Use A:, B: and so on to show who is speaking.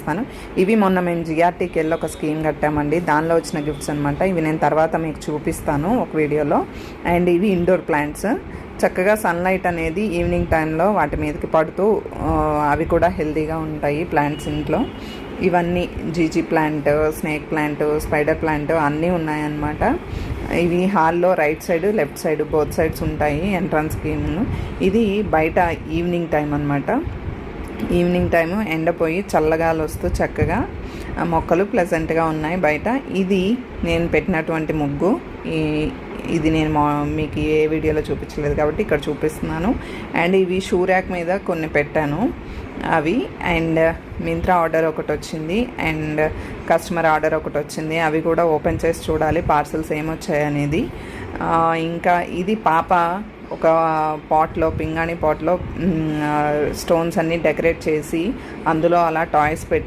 A: చూపిస్తాను. ఇవి మొన్న మేము జిఆర్టీకి వెళ్ళి ఒక స్కీమ్ కట్టామండి, దానిలో వచ్చిన గిఫ్ట్స్ అనమాట. ఇవి నేను తర్వాత మీకు చూపిస్తాను ఒక వీడియోలో. అండ్ ఇవి ఇండోర్ ప్లాంట్స్, చక్కగా సన్లైట్ అనేది ఈవినింగ్ టైంలో వాటి మీదకి పడుతూ అవి కూడా హెల్తీగా ఉంటాయి ప్లాంట్స్ ఇంట్లో. ఇవన్నీ GG plant, snake plant, spider plant అన్నీ ఉన్నాయన్నమాట. ఇవి హాల్లో right side left side both sides ఉంటాయి ఎంట్రన్స్ స్కీమ్. ఇది బయట ఈవినింగ్ టైం అనమాట. ఈవినింగ్ టైము ఎండపోయి చల్లగాలి వస్తూ చక్కగా మొక్కలు ప్లెజెంట్గా ఉన్నాయి బయట. ఇది నేను పెట్టినటువంటి ముగ్గు. ఇది నేను మీకు ఏ వీడియోలో చూపించలేదు కాబట్టి ఇక్కడ చూపిస్తున్నాను. అండ్ ఇవి షూ ర్యాక్ మీద కొన్ని పెట్టాను అవి. అండ్ మింత్రా ఆర్డర్ ఒకటి వచ్చింది అండ్ కస్టమర్ ఆర్డర్ ఒకటి వచ్చింది. అవి కూడా ఓపెన్ చేసి చూడాలి పార్సల్స్ ఏమొచ్చాయనేది. ఇంకా ఇది పాప ఒక పాట్లో, పింగాణి పాట్లో స్టోన్స్ అన్నీ డెకరేట్ చేసి అందులో అలా టాయ్స్ పెట్టి